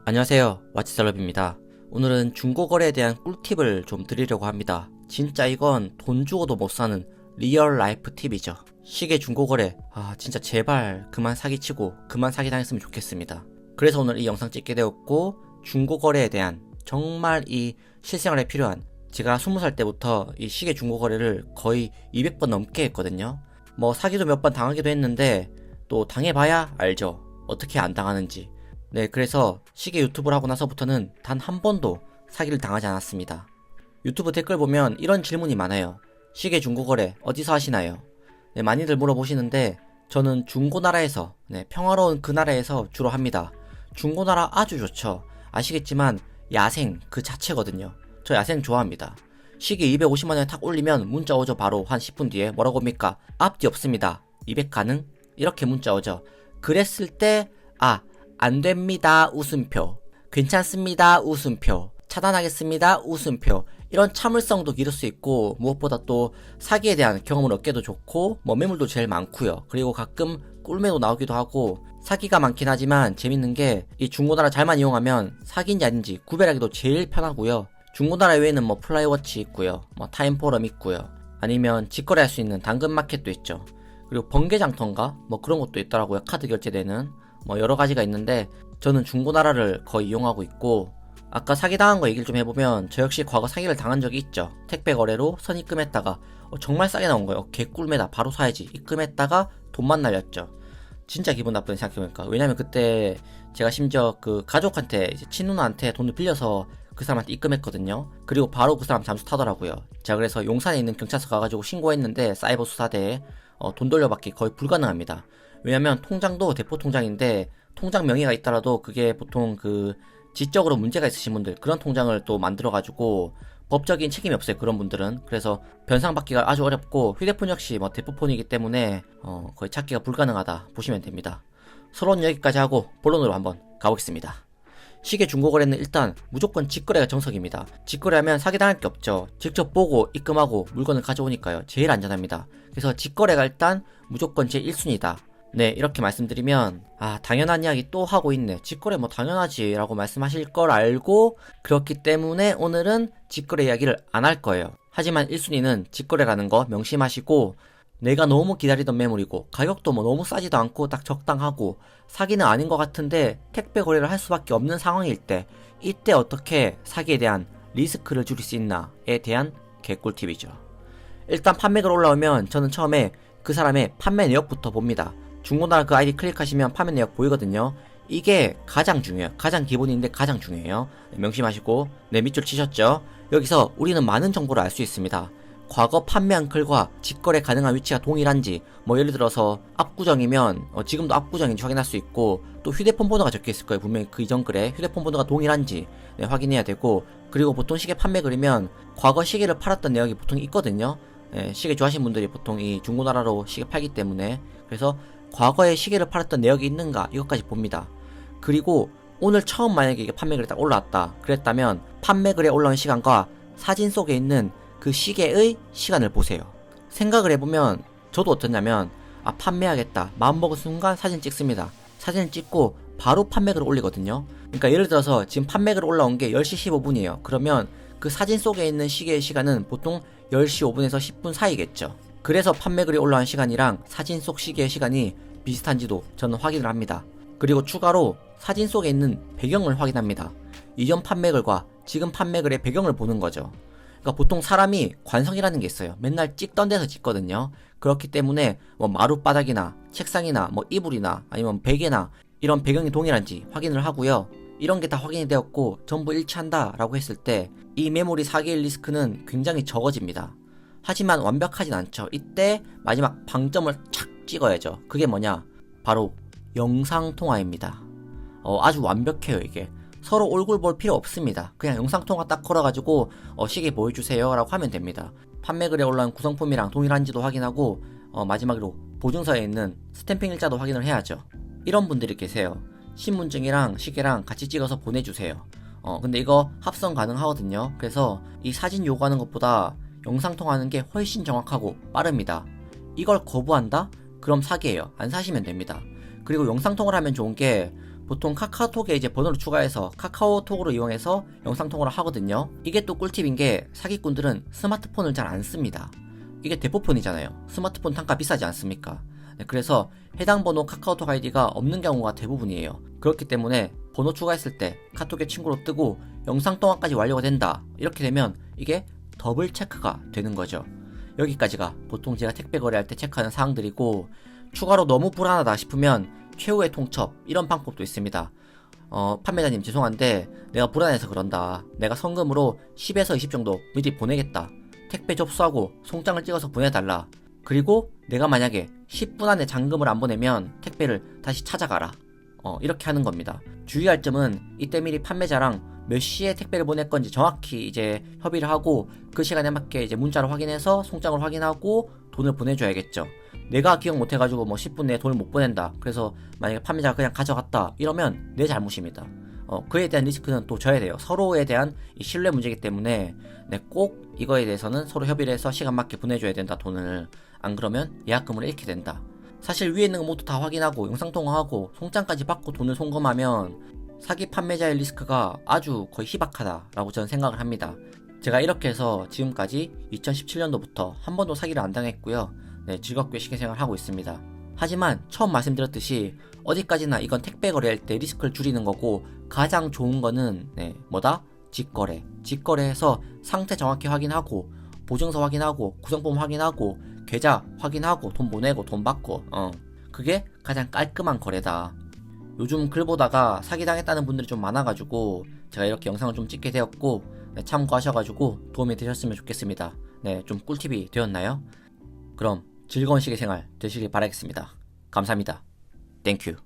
안녕하세요, 와치셀럽입니다. 오늘은 중고거래에 대한 꿀팁을 좀 드리려고 합니다. 진짜 이건 돈 주고도 못 사는 리얼 라이프 팁이죠. 시계 중고거래, 진짜 제발 그만 사기치고 그만 사기당했으면 좋겠습니다. 그래서 오늘 이 영상 찍게 되었고, 중고거래에 대한 정말 이 실생활에 필요한, 제가 20살 때부터 이 시계 중고거래를 거의 200번 넘게 했거든요. 뭐 사기도 몇 번 당하기도 했는데 또 당해봐야 알죠, 어떻게 안 당하는지. 네, 그래서 시계 유튜브를 하고 나서부터는 단 한 번도 사기를 당하지 않았습니다. 유튜브 댓글 보면 이런 질문이 많아요. 시계 중고거래 어디서 하시나요? 네, 많이들 물어보시는데 저는 중고나라에서, 평화로운 그 나라에서 주로 합니다. 중고나라 아주 좋죠. 아시겠지만 야생 그 자체거든요. 저 야생 좋아합니다. 시계 250만원에 탁 올리면 문자 오죠. 바로 한 10분 뒤에 뭐라고 합니까? 앞뒤 없습니다. 200 가능? 이렇게 문자 오죠. 그랬을 때 안됩니다 웃음표, 괜찮습니다 웃음표, 차단하겠습니다 웃음표, 이런 참을성도 기를 수 있고, 무엇보다 또 사기에 대한 경험을 얻기도 좋고, 매물도 제일 많고요. 그리고 가끔 꿀매도 나오기도 하고, 사기가 많긴 하지만 재밌는 게 이 중고나라 잘만 이용하면 사기인지 아닌지 구별하기도 제일 편하고요. 중고나라 외에는 플라이워치 있고요, 타임포럼 있고요, 아니면 직거래할 수 있는 당근마켓도 있죠. 그리고 번개장터인가 그런 것도 있더라고요. 카드 결제되는 여러 가지가 있는데, 저는 중고나라를 거의 이용하고 있고, 아까 사기당한 거 얘기를 좀 해보면, 저 역시 과거 사기를 당한 적이 있죠. 택배 거래로 선입금했다가 정말 싸게 나온 거예요. 개꿀매다, 바로 사야지, 입금했다가 돈만 날렸죠. 진짜 기분 나쁘네 생각해보니까. 왜냐면 그때 제가 심지어 그 가족한테, 이제 친누나한테 돈을 빌려서 그 사람한테 입금했거든요. 그리고 바로 그 사람 잠수 타더라고요. 제가 그래서 용산에 있는 경찰서 가가지고 신고했는데, 사이버 수사대에 돈 돌려받기 거의 불가능합니다. 왜냐면 통장도 대포 통장인데, 통장 명의가 있더라도 그게 보통 그 지적으로 문제가 있으신 분들, 그런 통장을 또 만들어가지고 법적인 책임이 없어요, 그런 분들은. 그래서 변상받기가 아주 어렵고, 휴대폰 역시 대포폰이기 때문에 거의 찾기가 불가능하다 보시면 됩니다. 서론 여기까지 하고 본론으로 한번 가보겠습니다. 시계 중고거래는 일단 무조건 직거래가 정석입니다. 직거래하면 사기당할 게 없죠. 직접 보고 입금하고 물건을 가져오니까요. 제일 안전합니다. 그래서 직거래가 일단 무조건 제 1순위다. 네, 이렇게 말씀드리면 당연한 이야기 또 하고 있네, 직거래 당연하지 라고 말씀하실 걸 알고, 그렇기 때문에 오늘은 직거래 이야기를 안 할 거예요. 하지만 1순위는 직거래라는 거 명심하시고, 내가 너무 기다리던 매물이고 가격도 너무 싸지도 않고 딱 적당하고 사기는 아닌 것 같은데 택배 거래를 할 수밖에 없는 상황일 때, 이때 어떻게 사기에 대한 리스크를 줄일 수 있나에 대한 개꿀팁이죠. 일단 판매가 올라오면 저는 처음에 그 사람의 판매 내역부터 봅니다. 중고나라 그 아이디 클릭하시면 판매 내역 보이거든요. 이게 가장 중요해요. 가장 기본인데 가장 중요해요. 명심하시고, 밑줄 치셨죠? 여기서 우리는 많은 정보를 알 수 있습니다. 과거 판매한 글과 직거래 가능한 위치가 동일한지, 예를 들어서 압구정이면 지금도 압구정인지 확인할 수 있고, 또 휴대폰 번호가 적혀있을 거예요. 분명히 그 이전 글에 휴대폰 번호가 동일한지 확인해야 되고, 그리고 보통 시계 판매 글이면 과거 시계를 팔았던 내역이 보통 있거든요. 시계 좋아하시는 분들이 보통 이 중고나라로 시계 팔기 때문에, 그래서 과거에 시계를 팔았던 내역이 있는가, 이것까지 봅니다. 그리고 오늘 처음 만약에 이게 판매글에 딱 올라왔다 그랬다면, 판매글에 올라온 시간과 사진 속에 있는 그 시계의 시간을 보세요. 생각을 해보면 저도 어떻냐면, 판매하겠다 마음먹은 순간 사진 찍습니다. 사진을 찍고 바로 판매글을 올리거든요. 그러니까 예를 들어서 지금 판매글 올라온 게 10시 15분이에요 그러면 그 사진 속에 있는 시계의 시간은 보통 10시 5분에서 10분 사이겠죠. 그래서 판매글이 올라온 시간이랑 사진 속 시계의 시간이 비슷한지도 저는 확인을 합니다. 그리고 추가로 사진 속에 있는 배경을 확인합니다. 이전 판매글과 지금 판매글의 배경을 보는 거죠. 그러니까 보통 사람이 관성이라는 게 있어요. 맨날 찍던 데서 찍거든요. 그렇기 때문에 마룻바닥이나 책상이나 이불이나 아니면 베개나 이런 배경이 동일한지 확인을 하고요. 이런 게 다 확인이 되었고 전부 일치한다 라고 했을 때 이 매물이 사기일 리스크는 굉장히 적어집니다. 하지만 완벽하진 않죠. 이때 마지막 방점을 착 찍어야죠. 그게 뭐냐? 바로 영상통화입니다. 아주 완벽해요. 이게 서로 얼굴 볼 필요 없습니다. 그냥 영상통화 딱 걸어가지고 시계 보여주세요 라고 하면 됩니다. 판매글에 올라온 구성품이랑 동일한지도 확인하고, 마지막으로 보증서에 있는 스탬핑 일자도 확인을 해야죠. 이런 분들이 계세요. 신분증이랑 시계랑 같이 찍어서 보내주세요. 근데 이거 합성 가능하거든요. 그래서 이 사진 요구하는 것보다 영상통화하는 게 훨씬 정확하고 빠릅니다. 이걸 거부한다? 그럼 사기예요. 안 사시면 됩니다. 그리고 영상통화를 하면 좋은 게 보통 카카오톡에 이제 번호를 추가해서 카카오톡으로 이용해서 영상통화를 하거든요. 이게 또 꿀팁인 게 사기꾼들은 스마트폰을 잘 안 씁니다. 이게 대포폰이잖아요. 스마트폰 단가 비싸지 않습니까? 네, 그래서 해당 번호 카카오톡 아이디가 없는 경우가 대부분이에요. 그렇기 때문에 번호 추가했을 때 카톡에 친구로 뜨고 영상통화까지 완료가 된다. 이렇게 되면 이게 더블 체크가 되는 거죠. 여기까지가 보통 제가 택배 거래할 때 체크하는 사항들이고, 추가로 너무 불안하다 싶으면 최후의 통첩 이런 방법도 있습니다. 판매자님 죄송한데 내가 불안해서 그런다. 내가 성금으로 10에서 20 정도 미리 보내겠다. 택배 접수하고 송장을 찍어서 보내달라. 그리고 내가 만약에 10분 안에 잔금을 안 보내면 택배를 다시 찾아가라. 이렇게 하는 겁니다. 주의할 점은 이때 미리 판매자랑 몇 시에 택배를 보낼 건지 정확히 이제 협의를 하고 그 시간에 맞게 이제 문자로 확인해서 송장을 확인하고 돈을 보내줘야겠죠. 내가 기억 못해가지고 뭐 10분 내에 돈을 못 보낸다. 그래서 만약에 판매자가 그냥 가져갔다 이러면 내 잘못입니다. 그에 대한 리스크는 또 져야 돼요. 서로에 대한 이 신뢰 문제이기 때문에 꼭 이거에 대해서는 서로 협의를 해서 시간 맞게 보내줘야 된다, 돈을. 안 그러면 예약금을 잃게 된다. 사실 위에 있는 거 모두 다 확인하고 영상통화하고 송장까지 받고 돈을 송금하면 사기 판매자의 리스크가 아주 거의 희박하다라고 저는 생각을 합니다. 제가 이렇게 해서 지금까지 2017년도부터 한 번도 사기를 안 당했고요. 네, 즐겁게 시계생활을 하고 있습니다. 하지만 처음 말씀드렸듯이 어디까지나 이건 택배 거래할 때 리스크를 줄이는 거고, 가장 좋은 거는 뭐다? 직거래. 직거래해서 상태 정확히 확인하고 보증서 확인하고 구성품 확인하고 계좌 확인하고 돈 보내고 돈 받고 그게 가장 깔끔한 거래다. 요즘 글 보다가 사기당했다는 분들이 좀 많아가지고 제가 이렇게 영상을 좀 찍게 되었고, 참고하셔가지고 도움이 되셨으면 좋겠습니다. 좀 꿀팁이 되었나요? 그럼 즐거운 시계생활 되시길 바라겠습니다. 감사합니다. 땡큐.